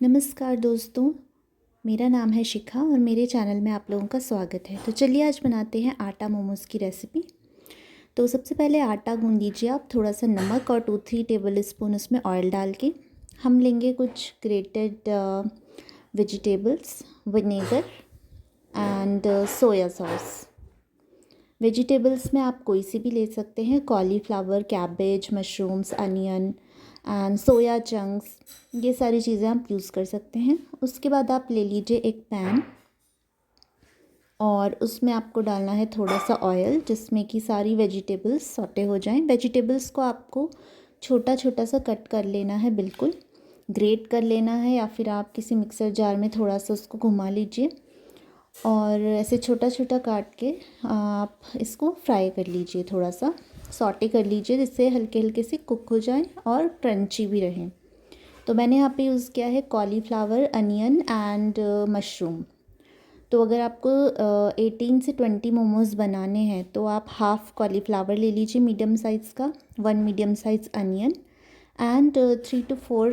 नमस्कार दोस्तों, मेरा नाम है शिखा और मेरे चैनल में आप लोगों का स्वागत है। तो चलिए आज बनाते हैं आटा मोमोज़ की रेसिपी। तो सबसे पहले आटा गूंद लीजिए आप, थोड़ा सा नमक और 2-3 टेबल स्पून उसमें ऑयल डाल के। हम लेंगे कुछ grated vegetables, vinegar and soya sauce. Vegetables में आप कोई सी भी ले सकते हैं, cauliflower, cabbage, mushrooms, onion and soya chunks, ये सारी चीज़ें आप यूज़ कर सकते हैं। उसके बाद आप ले लीजिए एक पैन और उसमें आपको डालना है थोड़ा सा ऑयल, जिसमें कि सारी वेजिटेबल्स सौटे हो जाएं। वेजिटेबल्स को आपको छोटा छोटा सा कट कर लेना है, बिल्कुल ग्रेट कर लेना है, या फिर आप किसी मिक्सर जार में थोड़ा सा उसको घुमा लीजिए और ऐसे छोटा छोटा काट के आप इसको फ्राई कर लीजिए, थोड़ा सा सॉटे कर लीजिए, जिससे हल्के हल्के से कुक हो जाए और क्रंची भी रहें। तो मैंने यहाँ पे यूज़ किया है कॉलीफ्लावर, अनियन एंड मशरूम। तो अगर आपको 18 से 20 मोमोज़ बनाने हैं तो आप हाफ़ कॉलीफ्लावर ले लीजिए मीडियम साइज़ का, 1 medium size onion and 3 to 4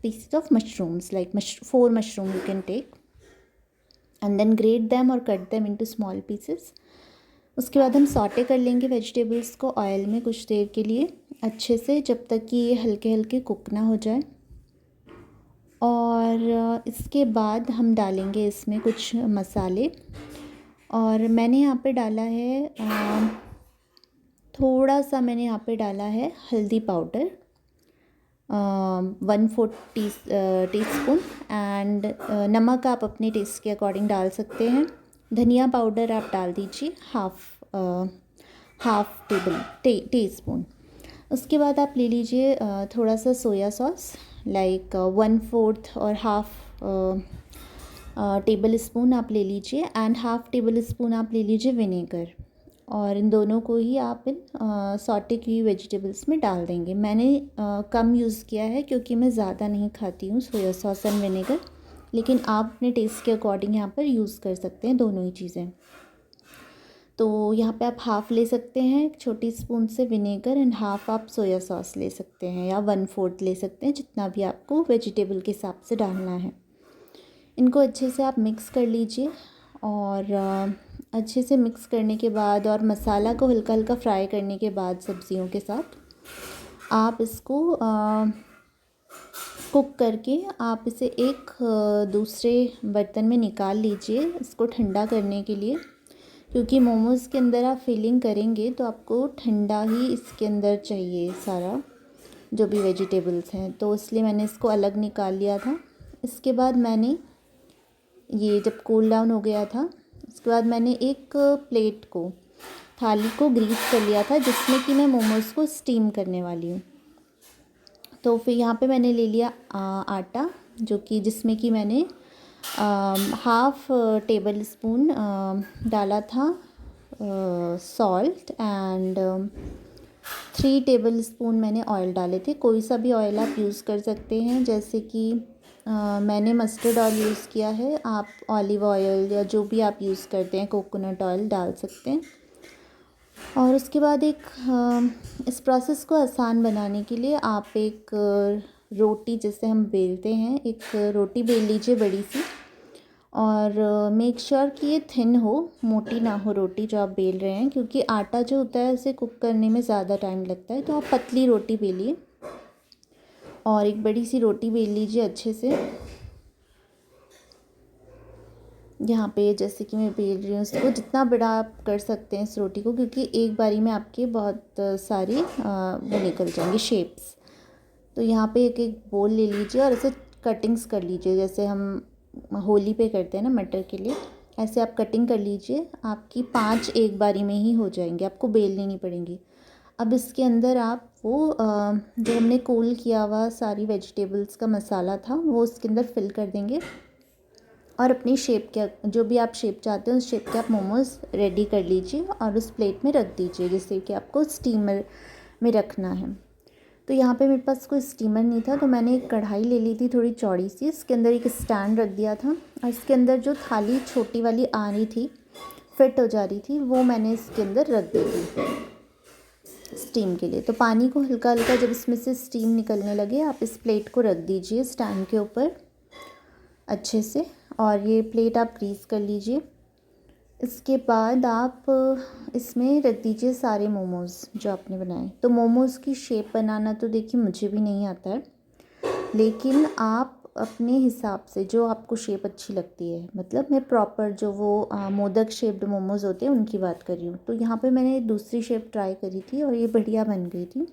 pieces of mushrooms, like 4 mushroom you can take and then grate them or cut them into small pieces. उसके बाद हम सॉटे कर लेंगे वेजिटेबल्स को ऑयल में कुछ देर के लिए अच्छे से, जब तक कि ये हल्के हल्के कुक ना हो जाए। और इसके बाद हम डालेंगे इसमें कुछ मसाले, और मैंने यहाँ पे डाला है थोड़ा सा मैंने यहाँ पे डाला है हल्दी पाउडर, 1/4 टी स्पून, एंड नमक आप अपने टेस्ट के अकॉर्डिंग डाल सकते हैं। धनिया पाउडर आप डाल दीजिए हाफ टी स्पून। उसके बाद आप ले लीजिए थोड़ा सा सोया सॉस, लाइक 1/4 और हाफ टेबल स्पून आप ले लीजिए, एंड हाफ टेबल स्पून आप ले लीजिए विनेगर, और इन दोनों को ही आप इन सॉटे की वेजिटेबल्स में डाल देंगे। मैंने कम यूज़ किया है क्योंकि मैं ज़्यादा नहीं खाती हूँ सोया सॉस एंड विनेगर, लेकिन आप अपने टेस्ट के अकॉर्डिंग यहाँ पर यूज़ कर सकते हैं दोनों ही चीज़ें। तो यहाँ पे आप हाफ़ ले सकते हैं एक छोटी स्पून से विनेगर, एंड हाफ़ आप सोया सॉस ले सकते हैं, या 1/4 ले सकते हैं, जितना भी आपको वेजिटेबल के हिसाब से डालना है। इनको अच्छे से आप मिक्स कर लीजिए, और अच्छे से मिक्स करने के बाद और मसाला को हल्का हल्का फ्राई करने के बाद सब्जियों के साथ आप इसको कुक करके आप इसे एक दूसरे बर्तन में निकाल लीजिए, इसको ठंडा करने के लिए, क्योंकि मोमोज़ के अंदर आप फिलिंग करेंगे तो आपको ठंडा ही इसके अंदर चाहिए सारा जो भी वेजिटेबल्स हैं, तो इसलिए मैंने इसको अलग निकाल लिया था। इसके बाद मैंने ये जब कूल डाउन हो गया था, उसके बाद मैंने एक थाली को ग्रीस कर लिया था, जिसमें कि मैं मोमोज़ को स्टीम करने वाली हूँ। तो फिर यहाँ पे मैंने ले लिया आटा, जो कि जिसमें कि मैंने हाफ टेबल स्पून डाला था सॉल्ट, एंड 3 टेबल स्पून मैंने ऑयल डाले थे। कोई सा भी ऑयल आप यूज़ कर सकते हैं, जैसे कि मैंने मस्टर्ड ऑयल यूज़ किया है, आप ऑलिव ऑयल या जो भी आप यूज़ करते हैं, कोकोनट ऑयल डाल सकते हैं। और उसके बाद इस प्रोसेस को आसान बनाने के लिए आप एक रोटी, जैसे हम बेलते हैं, एक रोटी बेल लीजिए बड़ी सी, और मेक श्योर कि ये थिन हो, मोटी ना हो रोटी जो आप बेल रहे हैं, क्योंकि आटा जो होता है उसे कुक करने में ज़्यादा टाइम लगता है। तो आप पतली रोटी बेलिए और एक बड़ी सी रोटी बेल लीजिए अच्छे से। यहाँ पे जैसे कि मैं बेल रही हूँ इसको, जितना बड़ा आप कर सकते हैं इस रोटी को, क्योंकि एक बारी में आपके बहुत सारी वो निकल जाएंगे शेप्स। तो यहाँ पे एक एक बोल ले लीजिए और इसे कटिंग्स कर लीजिए, जैसे हम होली पे करते हैं ना मटर के लिए, ऐसे आप कटिंग कर लीजिए। आपकी 5 एक बारी में ही हो जाएंगे, आपको बेलनी नहीं पड़ेंगी। अब इसके अंदर आप वो जो हमने कूल किया हुआ सारी वेजिटेबल्स का मसाला था वो उसके अंदर फिल कर देंगे, और अपनी शेप के जो भी आप शेप चाहते हैं उस शेप के आप मोमोज़ रेडी कर लीजिए और उस प्लेट में रख दीजिए, जिससे कि आपको स्टीमर में रखना है। तो यहाँ पे मेरे पास कोई स्टीमर नहीं था, तो मैंने एक कढ़ाई ले ली थी थोड़ी चौड़ी सी, इसके अंदर एक स्टैंड रख दिया था, और इसके अंदर जो थाली छोटी वाली आ रही थी, फिट हो जा रही थी, वो मैंने इसके अंदर रख दी थी। स्टीम के लिए। तो पानी को हल्का हल्का जब इसमें से स्टीम निकलने लगे आप इस प्लेट को रख दीजिए स्टैंड के ऊपर अच्छे से, और ये प्लेट आप ग्रीस कर लीजिए। इसके बाद आप इसमें रख दीजिए सारे मोमोज़ जो आपने बनाए। तो मोमोज़ की शेप बनाना तो देखिए मुझे भी नहीं आता है, लेकिन आप अपने हिसाब से जो आपको शेप अच्छी लगती है, मतलब मैं प्रॉपर जो वो मोदक शेप्ड मोमोज़ होते हैं उनकी बात कर रही हूँ। तो यहाँ पे मैंने दूसरी शेप ट्राई करी थी और ये बढ़िया बन गई थी।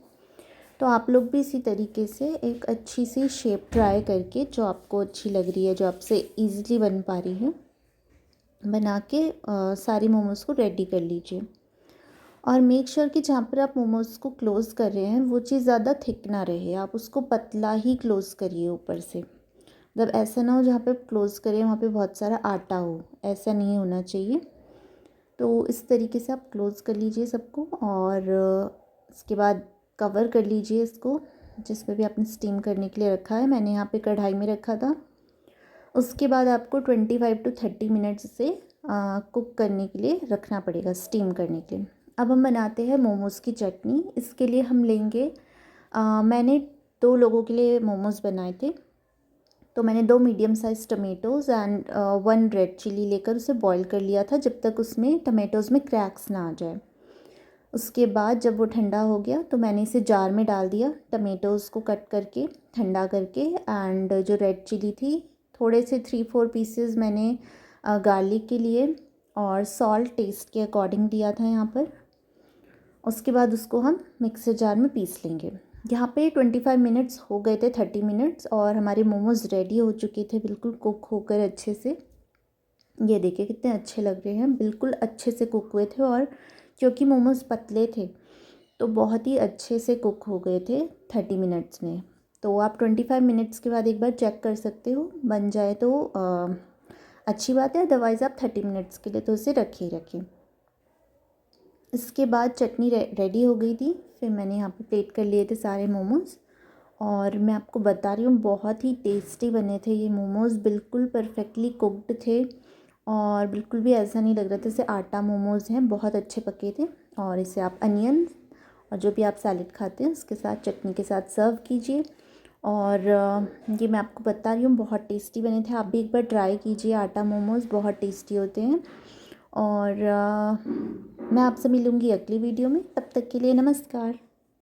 तो आप लोग भी इसी तरीके से एक अच्छी सी शेप ट्राई करके जो आपको अच्छी लग रही है, जो आपसे ईज़िली बन पा रही है, बना के सारे मोमोज़ को रेडी कर लीजिए। और मेक श्योर कि जहाँ पर आप मोमोज़ को क्लोज़ कर रहे हैं वो चीज़ ज़्यादा थिक ना रहे, आप उसको पतला ही क्लोज़ करिए ऊपर से। मतलब ऐसा ना हो जहाँ पे क्लोज़ करें वहाँ पे बहुत सारा आटा हो, ऐसा नहीं होना चाहिए। तो इस तरीके से आप क्लोज़ कर लीजिए सबको, और इसके बाद कवर कर लीजिए इसको, जिस पे भी आपने स्टीम करने के लिए रखा है। मैंने यहाँ पे कढ़ाई में रखा था। उसके बाद आपको 25 to 30 मिनट्स से कुक करने के लिए रखना पड़ेगा, स्टीम करने के लिए। अब हम बनाते हैं मोमोज़ की चटनी। इसके लिए हम लेंगे मैंने 2 लोगों के लिए मोमोज़ बनाए थे, तो मैंने 2 medium size tomatoes and 1 red chilli लेकर उसे बॉईल कर लिया था जब तक उसमें टमेटोज़ में क्रैक्स ना आ जाए। उसके बाद जब वो ठंडा हो गया तो मैंने इसे जार में डाल दिया, टमेटोज़ को कट करके ठंडा करके, एंड जो रेड चिली थी थोड़े से 3-4 पीसेस मैंने गार्लिक के लिए, और सॉल्ट टेस्ट के अकॉर्डिंग दिया था यहाँ पर। उसके बाद उसको हम मिक्सर जार में पीस लेंगे। यहाँ पे 25 मिनट्स हो गए थे, 30 मिनट्स, और हमारे मोमोज़ रेडी हो चुके थे बिल्कुल कुक होकर अच्छे से। ये देखिए कितने अच्छे लग रहे हैं, बिल्कुल अच्छे से कुक हुए थे, और क्योंकि मोमोज़ पतले थे तो बहुत ही अच्छे से कुक हो गए थे 30 मिनट्स में। तो आप 25 मिनट्स के बाद एक बार चेक कर सकते हो, बन जाए तो अच्छी बात है, अदरवाइज़ आप 30 मिनट्स के लिए तो इसे रखिए रखिए। इसके बाद चटनी रेडी हो गई थी। फिर मैंने यहाँ पे प्लेट कर लिए थे सारे मोमोज़, और मैं आपको बता रही हूँ बहुत ही टेस्टी बने थे ये मोमोज़, बिल्कुल परफेक्टली कुक्ड थे, और बिल्कुल भी ऐसा नहीं लग रहा था जैसे आटा मोमोज़ हैं, बहुत अच्छे पके थे। और इसे आप अनियन और जो भी आप सैलेड खाते हैं उसके साथ, चटनी के साथ सर्व कीजिए। और ये मैं आपको बता रही हूँ बहुत टेस्टी बने थे, आप भी एक बार ट्राई कीजिए। आटा मोमोज़ बहुत टेस्टी होते हैं। और मैं आपसे मिलूँगी अगली वीडियो में, तब तक के लिए नमस्कार।